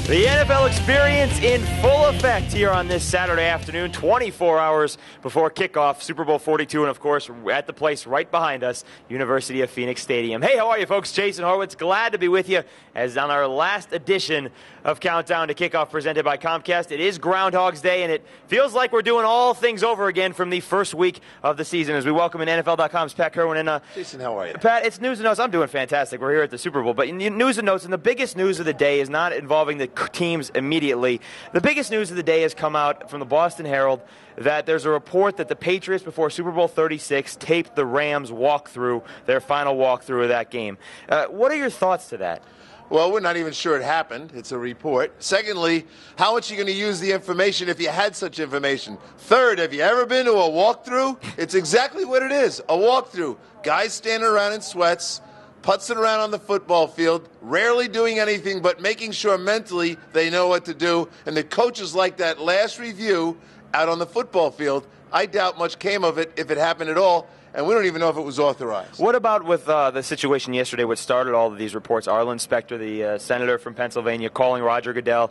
The NFL experience in full effect here on this Saturday afternoon, 24 hours before kickoff, Super Bowl 42, and of course, at the place right behind us, University of Phoenix Stadium. Hey, how are you, folks? Jason Horowitz, glad to be with you as on our last edition of Countdown to Kickoff presented by Comcast. It is Groundhog's Day, and it feels like we're doing all things over again from the first week of the season as we welcome in NFL.com's Pat Kirwan. And, Jason, how are you? Pat, it's news and notes. I'm doing fantastic. We're here at the Super Bowl. But in news and notes, and the biggest news of the day is not involving the teams immediately. The biggest news of the day has come out from the Boston Herald that there's a report that the Patriots before Super Bowl 36 taped the Rams walkthrough, their final walkthrough of that game. What are your thoughts to that? Well, we're not even sure it happened. It's a report. Secondly, how much are you going to use the information if you had such information? Third, have you ever been to a walkthrough? It's exactly what it is, a walkthrough. Guys standing around in sweats, putzing around on the football field, rarely doing anything but making sure mentally they know what to do. And the coaches like that last review out on the football field. I doubt much came of it, if it happened at all. And we don't even know if it was authorized. What about with the situation yesterday which started all of these reports? Arlen Specter, the senator from Pennsylvania, calling Roger Goodell.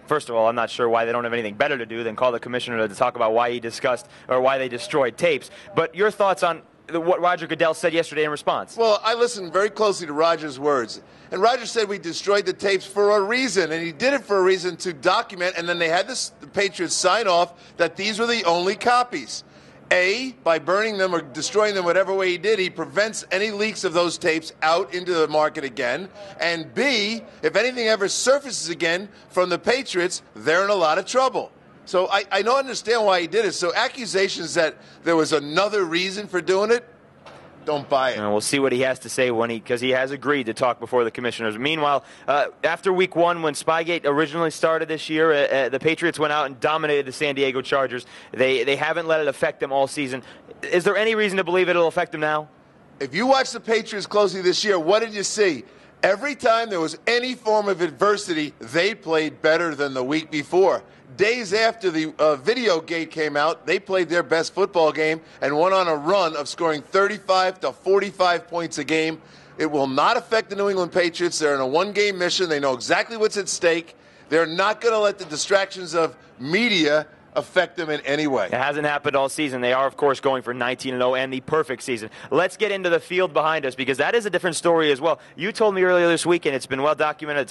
First of all, I'm not sure why they don't have anything better to do than call the commissioner to talk about why he discussed or why they destroyed tapes. But your thoughts on what Roger Goodell said yesterday in response? Well, I listened very closely to Roger's words. And Roger said we destroyed the tapes for a reason. And he did it for a reason to document. And then they had the Patriots sign off that these were the only copies. A, by burning them or destroying them whatever way he did, he prevents any leaks of those tapes out into the market again. And B, if anything ever surfaces again from the Patriots, they're in a lot of trouble. So I don't understand why he did it. So accusations that there was another reason for doing it, don't buy it. And we'll see what he has to say because he has agreed to talk before the commissioners. Meanwhile, after Week 1, when Spygate originally started this year, the Patriots went out and dominated the San Diego Chargers. They haven't let it affect them all season. Is there any reason to believe it'll affect them now? If you watch the Patriots closely this year, what did you see? Every time there was any form of adversity, they played better than the week before. Days after the video gate came out, they played their best football game and went on a run of scoring 35 to 45 points a game. It will not affect the New England Patriots. They're in a one-game mission. They know exactly what's at stake. They're not going to let the distractions of media affect them in any way. It hasn't happened all season. They are, of course, going for 19-0 and the perfect season. Let's get into the field behind us because that is a different story as well. You told me earlier this week, and it's been well documented,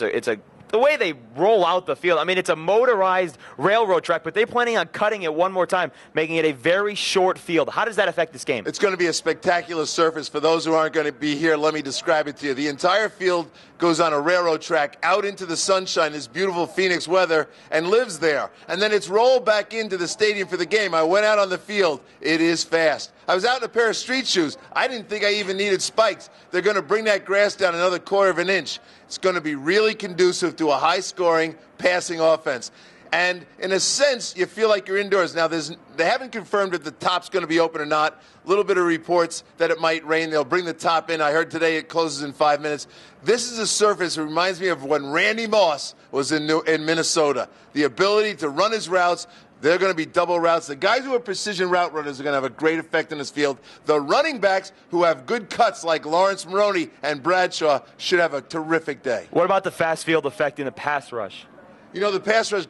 the way they roll out the field, I mean, it's a motorized railroad track, but they're planning on cutting it one more time, making it a very short field. How does that affect this game? It's going to be a spectacular surface. For those who aren't going to be here, let me describe it to you. The entire field goes on a railroad track out into the sunshine, this beautiful Phoenix weather, and lives there. And then it's rolled back into the stadium for the game. I went out on the field. It is fast. I was out in a pair of street shoes. I didn't think I even needed spikes. They're going to bring that grass down another quarter of an inch. It's going to be really conducive to a high-scoring passing offense. And in a sense, you feel like you're indoors. Now, they haven't confirmed if the top's going to be open or not. A little bit of reports that it might rain. They'll bring the top in. I heard today it closes in 5 minutes. This is a surface that reminds me of when Randy Moss was in Minnesota. The ability to run his routes. They're going to be double routes. The guys who are precision route runners are going to have a great effect in this field. The running backs who have good cuts like Lawrence Maroney and Bradshaw should have a terrific day. What about the fast field affecting the pass rush? You know, the pass rush,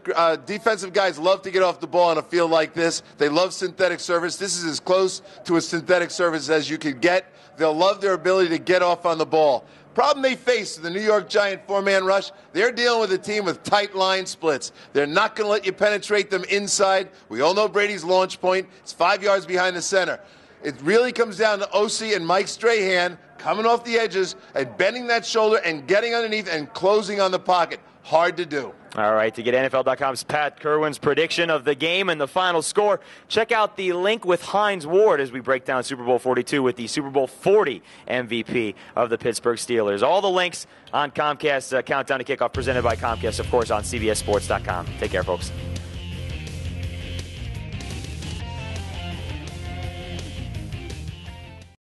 defensive guys love to get off the ball on a field like this. They love synthetic surface. This is as close to a synthetic surface as you could get. They'll love their ability to get off on the ball. Problem they face, the New York Giant four-man rush, they're dealing with a team with tight line splits. They're not going to let you penetrate them inside. We all know Brady's launch point. It's 5 yards behind the center. It really comes down to O.C. and Mike Strahan coming off the edges and bending that shoulder and getting underneath and closing on the pocket. Hard to do. All right, to get NFL.com's Pat Kirwan's prediction of the game and the final score, check out the link with Hines Ward as we break down Super Bowl 42 with the Super Bowl 40 MVP of the Pittsburgh Steelers. All the links on Comcast's Countdown to Kickoff presented by Comcast, of course, on CBSSports.com. Take care, folks.